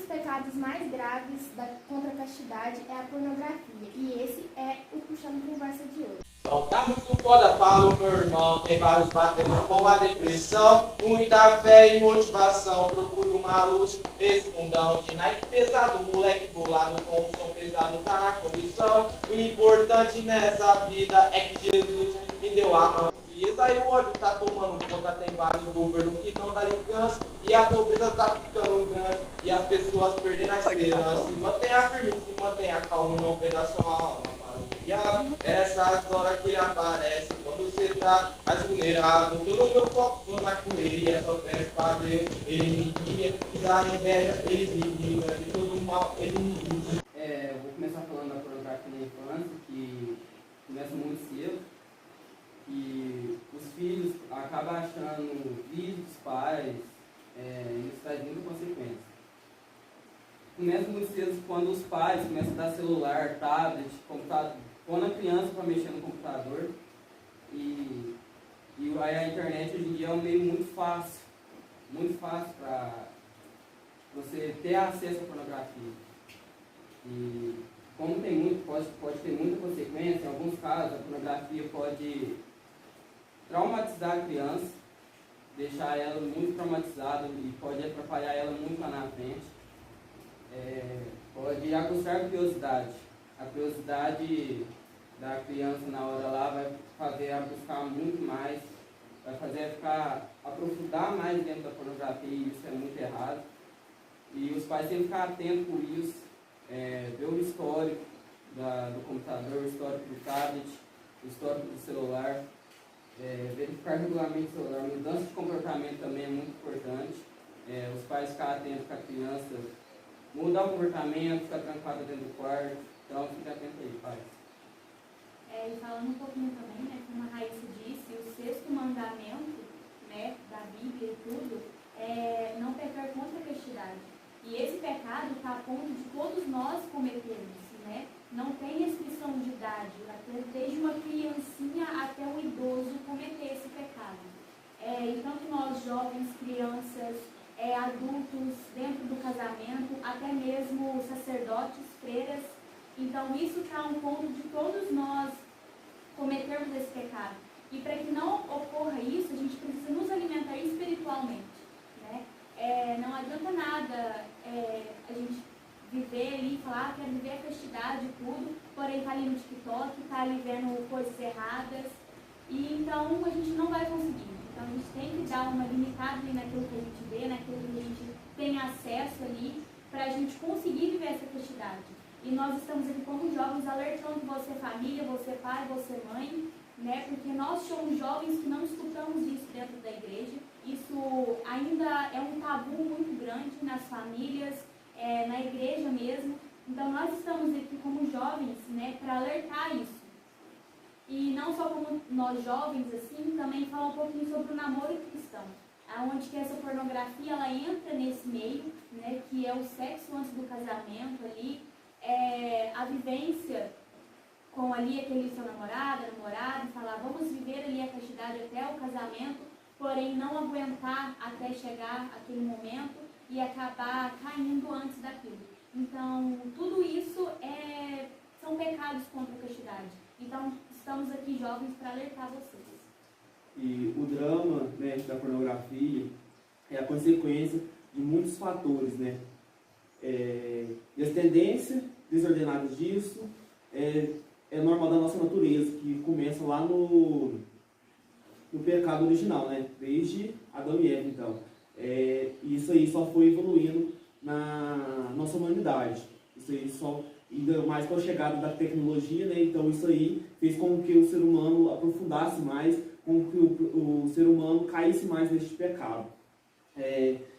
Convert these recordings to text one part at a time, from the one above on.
pecados mais graves contra a castidade é a pornografia. E esse é o Puxando Conversa de hoje. Então, tá muito foda, falo, meu irmão. Tem vários batendo com a depressão, muita fé e motivação. Procuro uma luz, esse fundão de Nike pesado. Moleque bolado com o som pesado, tá na condição. O importante nessa vida é que Jesus me deu a mão. E isso aí o ódio tá tomando conta, tem vários governos que não dá ligança. E a pobreza tá ficando grande. E as pessoas perdendo a esperança. Se mantenha firme, se mantenha calmo, não perda sua alma. Essas horas que aparecem quando você tá mais vulnerável. Todo meu foco na correria, só quero fazer. Ele me guia, da inveja, ele me liga, de todo mal, ele me guia. Eu vou começar falando da pornografia na infância, que começa muito cedo. E os filhos acabam achando vídeos dos pais, e isso traz muita consequência. Começa muito cedo quando os pais começam a dar celular, tablet, computador, quando a criança para mexer no computador. E a internet hoje em dia é um meio muito fácil para você ter acesso à pornografia. E como tem muito, pode ter muita consequência, em alguns casos a pornografia pode traumatizar a criança, deixar ela muito traumatizada e pode atrapalhar ela muito lá na frente. Pode aguçar a curiosidade. A curiosidade da criança na hora lá vai fazer ela buscar muito mais, vai fazer ela ficar, aprofundar mais dentro da pornografia, e isso é muito errado. E os pais têm que ficar atentos por isso, ver o histórico do computador, o histórico do tablet, o histórico do celular, verificar regularmente o celular. Mudança de comportamento também é muito importante. Os pais ficar atentos com a criança, mudar o comportamento, ficar trancado dentro do quarto. Então, fica atento aí, pai. E falando um pouquinho também, né, como a Raíssa disse, o sexto mandamento, né, da Bíblia e tudo, é não pecar contra a castidade. E esse pecado está a ponto de todos nós cometermos, né? Não tem restrição de idade, desde uma criancinha até um idoso cometer esse pecado. E tanto nós, jovens, crianças, adultos, dentro do casamento, até mesmo sacerdotes, freiras. Então isso está a um ponto de todos nós cometermos esse pecado. E para que não ocorra isso, a gente precisa nos alimentar espiritualmente, né? Não adianta nada a gente viver ali e falar, quero viver a castidade e tudo, porém está ali no TikTok, está ali vendo coisas erradas, e então a gente não vai conseguir. Então a gente tem que dar uma limitada ali naquilo que a gente vê, naquilo que a gente tem acesso ali, para a gente conseguir viver essa castidade. E nós estamos aqui como jovens alertando você família, você pai, você mãe, né? Porque nós somos jovens que não escutamos isso dentro da igreja. Isso ainda é um tabu muito grande nas famílias, na igreja mesmo. Então nós estamos aqui como jovens, né, para alertar isso. E não só como nós jovens, assim, também falar um pouquinho sobre o namoro cristão, onde que essa pornografia ela entra nesse meio, né, que é o sexo antes do casamento ali, a vivência com ali aquele seu namorado, falar vamos viver ali a castidade até o casamento, porém não aguentar até chegar aquele momento e acabar caindo antes daquilo. Então, tudo isso são pecados contra a castidade. Então, estamos aqui jovens para alertar vocês. E o drama, né, da pornografia é a consequência de muitos fatores, né? E as tendências desordenadas disso é normal da nossa natureza, que começa lá no pecado original, né? Desde Adão e Eva, então. Isso aí só foi evoluindo na nossa humanidade. Isso aí só, ainda mais com a chegada da tecnologia, né? Então isso aí fez com que o ser humano aprofundasse mais, com que o ser humano caísse mais neste pecado.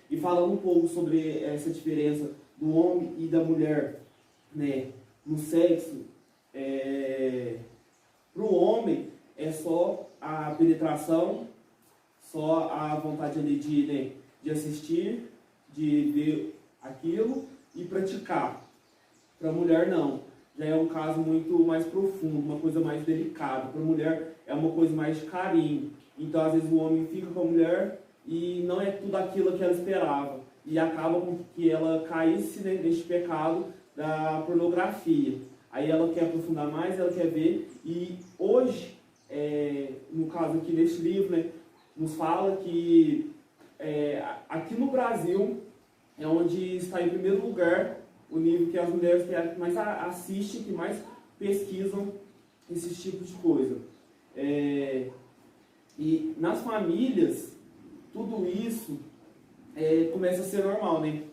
E falando um pouco sobre essa diferença do homem e da mulher, né, no sexo, para o homem é só a penetração, só a vontade ali de assistir, de ver aquilo e praticar. Para a mulher não, já é um caso muito mais profundo, uma coisa mais delicada. Para a mulher é uma coisa mais de carinho. Então às vezes o homem fica com a mulher e não é tudo aquilo que ela esperava. e acaba com que ela caísse, né, neste pecado da pornografia. Aí ela quer aprofundar mais, ela quer ver, e hoje, no caso aqui neste livro, né, nos fala que aqui no Brasil é onde está em primeiro lugar o nível que as mulheres que mais assistem, que mais pesquisam esses tipos de coisa. E nas famílias, tudo isso começa a ser normal, né?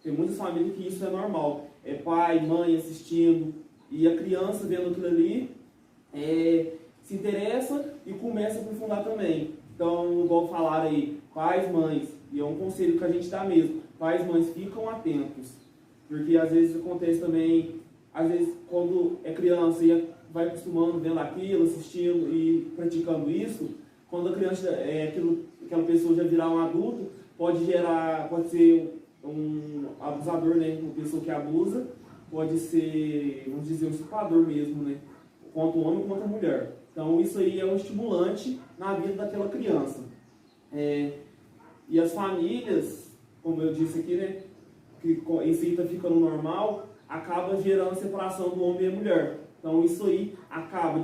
Tem muitas famílias que isso é normal. É pai, mãe assistindo, e a criança vendo aquilo ali se interessa e começa a aprofundar também. Então, igual falaram aí, pais, mães, e é um conselho que a gente dá mesmo, pais, mães, ficam atentos. Porque às vezes acontece também, às vezes quando é criança e vai acostumando, vendo aquilo, assistindo e praticando isso, quando a criança, aquela pessoa já virar um adulto, pode ser um abusador, né? Uma pessoa que abusa, pode ser, vamos dizer, um estuprador mesmo, né? Quanto homem quanto mulher. Então isso aí é um estimulante na vida daquela criança. E as famílias, como eu disse aqui, né? Que em si está ficando normal, acaba gerando a separação do homem e da mulher. Então isso aí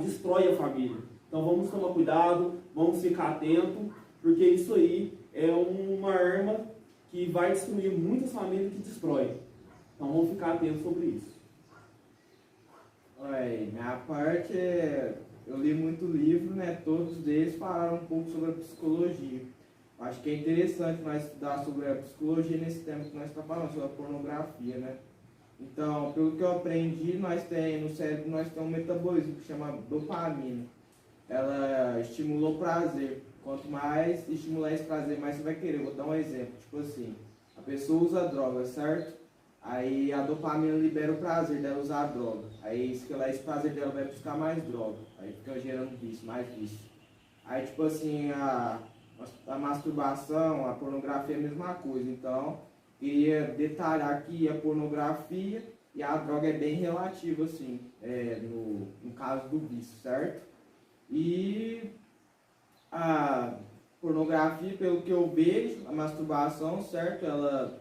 destrói a família. Então vamos tomar cuidado, vamos ficar atentos, porque isso aí é uma arma que vai destruir muitas famílias que destrói. Então vamos ficar atentos sobre isso. Oi, minha parte eu li muito livro, né? Todos eles falaram um pouco sobre a psicologia. Acho que é interessante nós estudar sobre a psicologia nesse tema que nós estamos falando, sobre a pornografia, né? Então, pelo que eu aprendi, no cérebro nós temos um metabolismo que chama dopamina. Ela estimula o prazer. Quanto mais estimular esse prazer, mais você vai querer. Vou dar um exemplo. Tipo assim, a pessoa usa droga, certo? Aí a dopamina libera o prazer dela usar a droga. Aí esse prazer dela vai buscar mais droga. Aí fica gerando vício, mais vício. Aí tipo assim, a masturbação, a pornografia é a mesma coisa. Então, queria detalhar aqui a pornografia e a droga é bem relativa, assim, no caso do vício, certo? E a pornografia, pelo que eu vejo, a masturbação, certo? Ela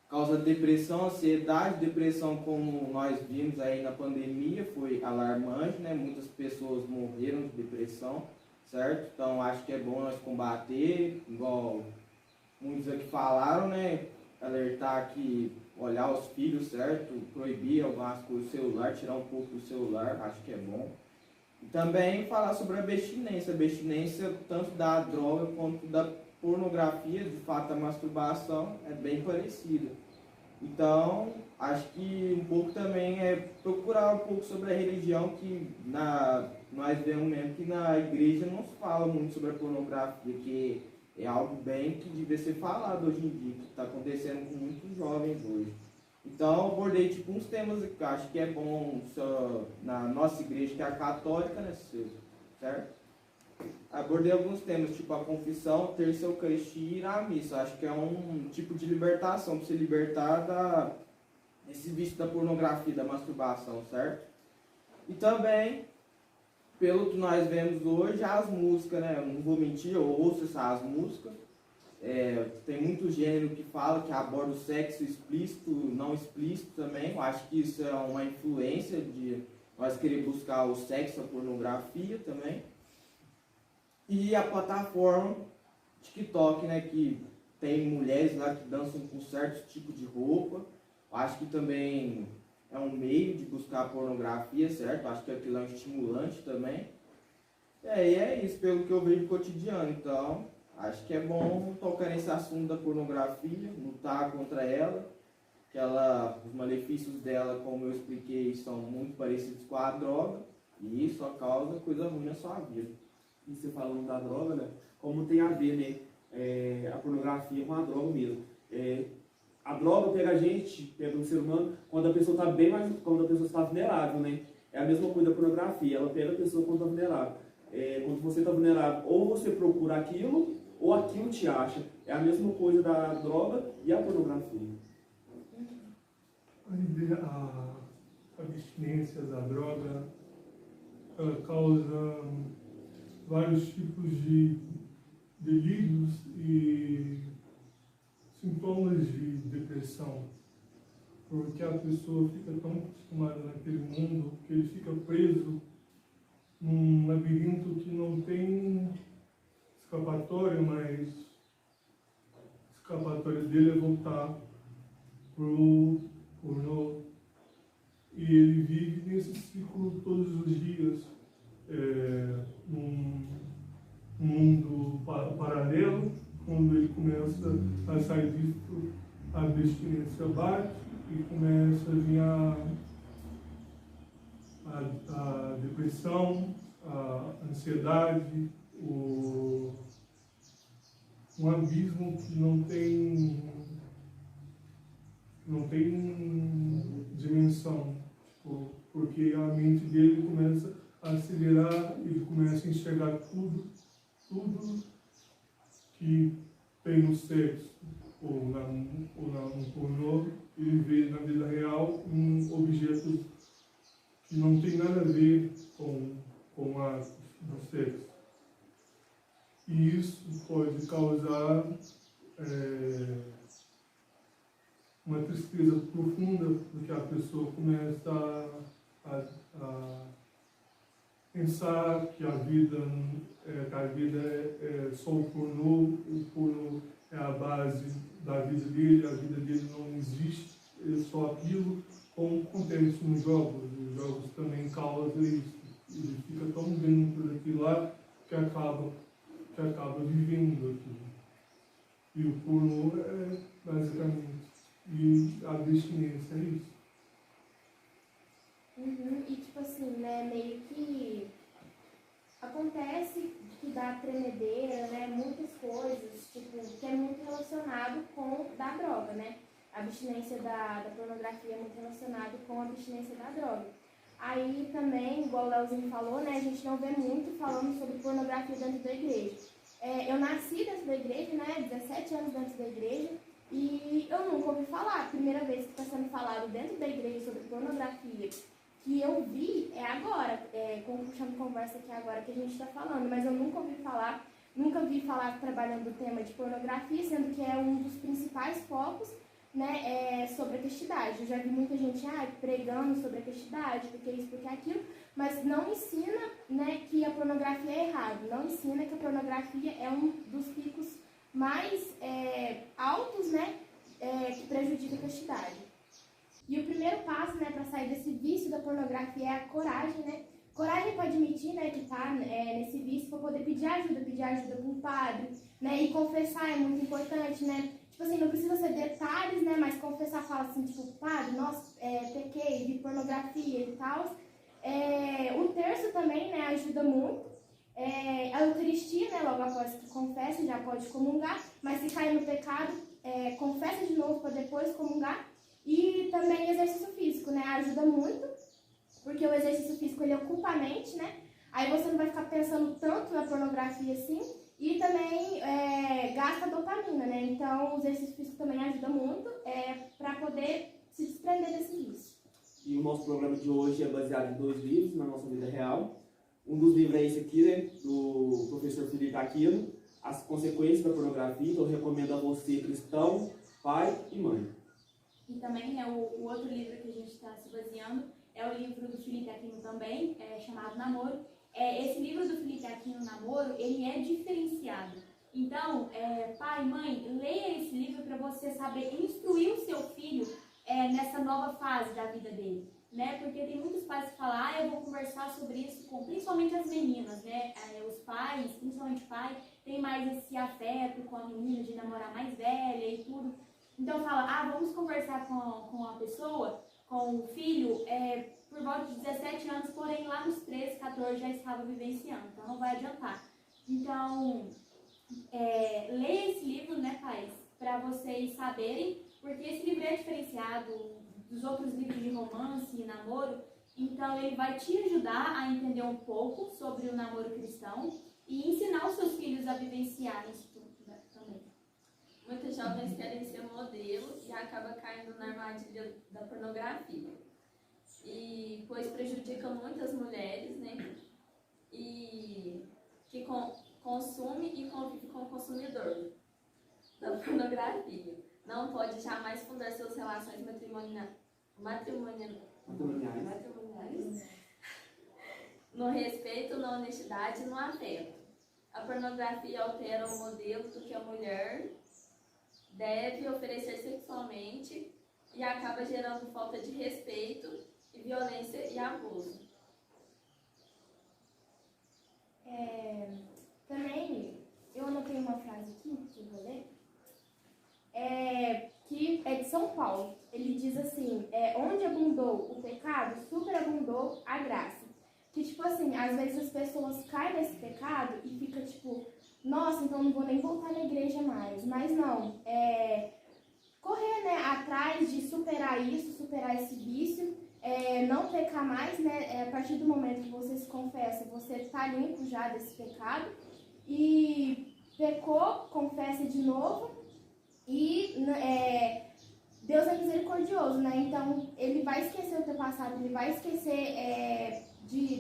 causa depressão, ansiedade. Depressão, como nós vimos aí na pandemia, foi alarmante, né? Muitas pessoas morreram de depressão, certo? Então acho que é bom nós combater, igual muitos aqui falaram, né? Alertar que olhar os filhos, certo? Proibir algumas coisas do celular, tirar um pouco do celular, acho que é bom. E também falar sobre a abstinência tanto da droga quanto da pornografia, de fato a masturbação é bem parecida. Então, acho que um pouco também é procurar um pouco sobre a religião, que nós vemos mesmo que na igreja não se fala muito sobre a pornografia, que é algo bem que devia ser falado hoje em dia, que está acontecendo com muitos jovens hoje. Então eu abordei tipo uns temas que eu acho que é bom na nossa igreja, que é a católica, né, certo? Abordei alguns temas, tipo a confissão, terça eucaristia e ir à missa. Acho que é um tipo de libertação, para se libertar desse vício da pornografia, da masturbação, certo? E também, pelo que nós vemos hoje, as músicas, né? Eu não vou mentir, eu ouço essas músicas. Tem muito gênero que fala, que aborda o sexo explícito, não explícito também. Eu acho que isso é uma influência de nós querer buscar o sexo, a pornografia também. E a plataforma TikTok, né, que tem mulheres lá que dançam com certos tipos de roupa. Acho que também é um meio de buscar a pornografia, certo? Acho que aquilo é um estimulante também. E é isso, pelo que eu vejo no cotidiano. Então, acho que é bom tocar nesse assunto da pornografia, lutar contra ela, que os malefícios dela, como eu expliquei, são muito parecidos com a droga, e isso só causa coisa ruim na sua vida. E você falando da droga, né? Como tem a ver, né? A pornografia com a droga mesmo. A droga pega a gente, pega o ser humano, quando a pessoa está quando a pessoa está vulnerável, né? É a mesma coisa da pornografia, ela pega a pessoa quando está vulnerável. Quando você está vulnerável, ou você procura aquilo, ou aquilo te acha. É a mesma coisa da droga e a pornografia. A abstinência da droga causa vários tipos de delírios e sintomas de depressão, porque a pessoa fica tão acostumada naquele mundo que ele fica preso num labirinto que não tem escapatória, mas a escapatória dele é voltar pro pornô. E ele vive nesse ciclo todos os dias, num mundo paralelo, quando ele começa a sair disso, a abstinência bate e começa a vir a depressão, a ansiedade, um abismo que não tem dimensão, tipo, porque a mente dele começa a acelerar, ele começa a enxergar tudo que tem no sexo ou no pornô, ele vê na vida real um objeto que não tem nada a ver com o ato do sexo. E isso pode causar uma tristeza profunda, porque a pessoa começa a pensar que a vida é só o pornô é a base da vida dele, a vida dele não existe, é só aquilo, como acontece nos jogos. Os jogos também causam isso. Ele fica tão dentro daquilo lá que acaba vivendo aquilo. E o pornô é basicamente, e a abstinência é isso. E tipo assim, né, meio que acontece que dá tremedeira, né, muitas coisas, tipo, que é muito relacionado com da droga, né? A abstinência da pornografia é muito relacionado com a abstinência da droga. Aí também, igual o Leozinho falou, né, a gente não vê muito falando sobre pornografia dentro da igreja. Eu nasci dentro da igreja, né, 17 anos dentro da igreja, e eu nunca ouvi falar. A primeira vez que está sendo falado dentro da igreja sobre pornografia que eu vi é agora, puxando conversa aqui agora que a gente está falando, mas eu nunca vi falar trabalhando o tema de pornografia, sendo que é um dos principais focos, né, sobre a castidade. Eu já vi muita gente pregando sobre a castidade, porque isso, porque aquilo, mas não ensina, né, que a pornografia é errado, não ensina que a pornografia é um dos picos mais altos, né, que prejudica a castidade. E o primeiro passo, né, para sair desse vício da pornografia é a coragem, né? Coragem para admitir, né, que está nesse vício, para poder pedir ajuda para um padre, né? E confessar é muito importante, né? Tipo assim, não precisa ser detalhes, né? Mas confessar, fala assim, tipo, padre, nossa, pequei, vi pornografia e tal. O terço também, né, ajuda muito. A Eucaristia, né, logo após que confessa, já pode comungar, mas se cair no pecado, confessa de novo para depois comungar. E também exercício físico, né, ajuda muito, porque o exercício físico ele ocupa a mente, né, aí você não vai ficar pensando tanto na pornografia assim, e também gasta dopamina, né, então o exercício físico também ajuda muito para poder se desprender desse vício. E o nosso programa de hoje é baseado em 2 livros na nossa vida real. Um dos livros é esse aqui, né, do professor Felipe Aquino, As Consequências da Pornografia, que eu recomendo a você, cristão, pai e mãe. E também o outro livro que a gente está se baseando é o livro do Felipe Aquino também, chamado Namoro. Esse livro do Felipe Aquino, Namoro, ele é diferenciado. Então, pai, mãe, leia esse livro para você saber instruir o seu filho nessa nova fase da vida dele, né? Porque tem muitos pais que falam, eu vou conversar sobre isso com, principalmente as meninas, né? Os pais, principalmente o pai, tem mais esse afeto com a menina de namorar mais velha e tudo. Então fala, vamos conversar com a pessoa, com o filho, por volta de 17 anos, porém lá nos 13, 14 já estava vivenciando, então não vai adiantar. Então, leia esse livro, né, pais, para vocês saberem, porque esse livro é diferenciado dos outros livros de romance e namoro, então ele vai te ajudar a entender um pouco sobre o namoro cristão e ensinar os seus filhos a vivenciar isso tudo, né, também. Muitos jovens querem ser modelos e acabam caindo na armadilha da pornografia. E pois prejudica muitas mulheres, né? E que consome e convive com o consumidor da pornografia. não pode jamais fundar suas relações matrimoniais no respeito, na honestidade e no afeto. A pornografia altera o modelo do que a mulher deve oferecer sexualmente e acaba gerando falta de respeito e violência e abuso. Também, eu anotei uma frase aqui, que eu vou ler, que é de São Paulo. Ele diz assim, onde abundou o pecado, superabundou a graça. Que, tipo assim, às vezes as pessoas caem nesse pecado e fica tipo, nossa, então não vou nem voltar na igreja mais. Mas não, correr, né, atrás de superar isso, superar esse vício, não pecar mais, né, a partir do momento que você se confessa, você está limpo já desse pecado, e pecou, confessa de novo, e Deus é misericordioso, né, então ele vai esquecer o teu passado, ele vai esquecer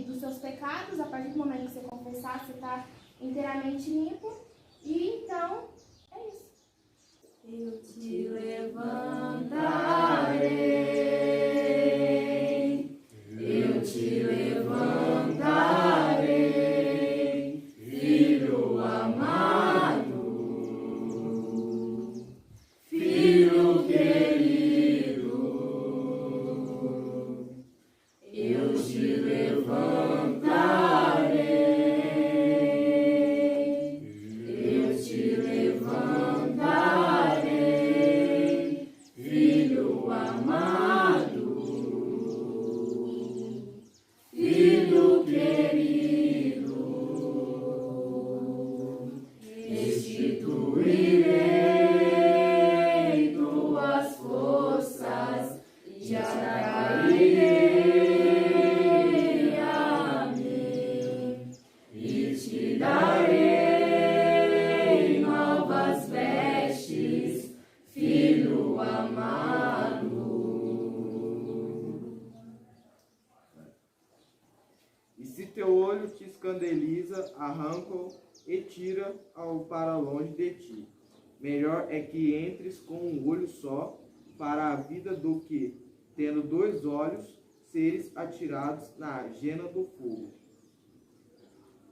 dos seus pecados, a partir do momento que você confessar, você está inteiramente limpo, e então, é isso. Eu te levantarei, eu te levantarei, filho amado, filho querido, eu te levantarei, eu te levantarei, filho amado, filho querido, restituirei tuas forças, te atrairei a mim e te darei novas vestes, filho amado. E se teu olho te escandaliza, arranca-o e tira-o para longe de ti. Melhor é que entres com um olho só para a vida do que, tendo 2 olhos, seres atirados na jena do fogo.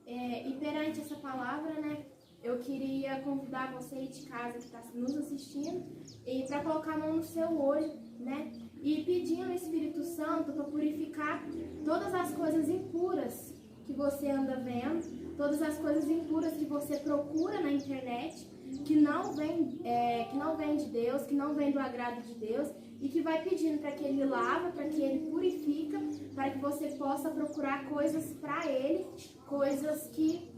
E perante essa palavra, né, eu queria convidar você aí de casa que está nos assistindo e para colocar a mão no seu olho, né, e pedindo ao Espírito Santo para purificar todas as coisas impuras que você anda vendo, todas as coisas impuras que você procura na internet, que não vem de Deus, que não vem do agrado de Deus, e que vai pedindo para que Ele lava, para que Ele purifica, para que você possa procurar coisas para Ele, coisas que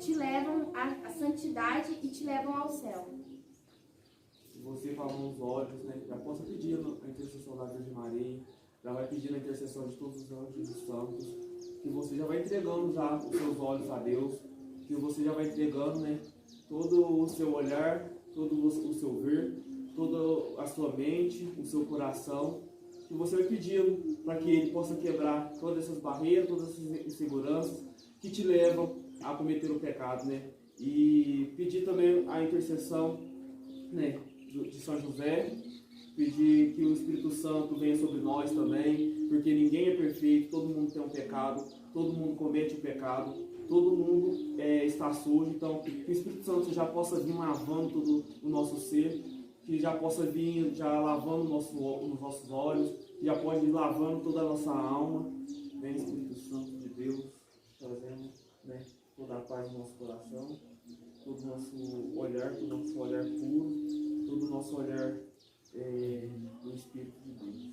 te levam à santidade e te levam ao céu. Se você com a mão nos olhos, né, já possa pedir a intercessão da Virgem Maria, já vai pedir a intercessão de todos os anjos e santos, que você já vai entregando já os seus olhos a Deus, que você já vai entregando, né, todo o seu olhar, todo o seu ver, toda a sua mente, o seu coração, que você vai pedindo para que Ele possa quebrar todas essas barreiras, todas essas inseguranças que te levam a cometer o pecado, né? E pedir também a intercessão, né, de São José, pedir que o Espírito Santo venha sobre nós também, porque ninguém é perfeito, todo mundo tem um pecado, todo mundo comete o pecado, todo mundo está sujo, então que o Espírito Santo já possa vir lavando todo o nosso ser, que já possa vir já lavando os nossos olhos, que já pode ir lavando toda a nossa alma. Vem, Espírito Santo de Deus, trazendo, né, toda a paz no nosso coração, todo o nosso olhar puro, todo o nosso olhar do Espírito de Deus.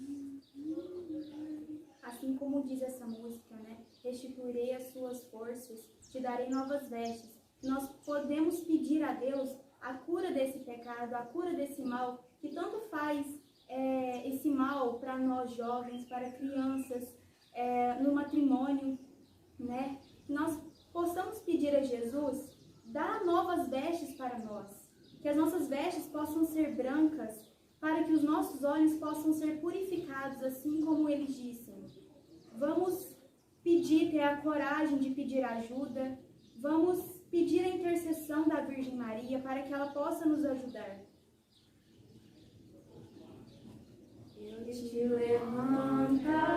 Assim como diz essa música, né? Restituirei as suas forças, te darei novas vestes. Nós podemos pedir a Deus a cura desse pecado, a cura desse mal, que tanto faz esse mal para nós jovens, para crianças, no matrimônio, né? Nós possamos pedir a Jesus, dar novas vestes para nós, que as nossas vestes possam ser brancas, para que os nossos olhos possam ser purificados, assim como Ele disse. Vamos pedir, ter a coragem de pedir ajuda, vamos pedir a intercessão da Virgem Maria para que ela possa nos ajudar. te levanta.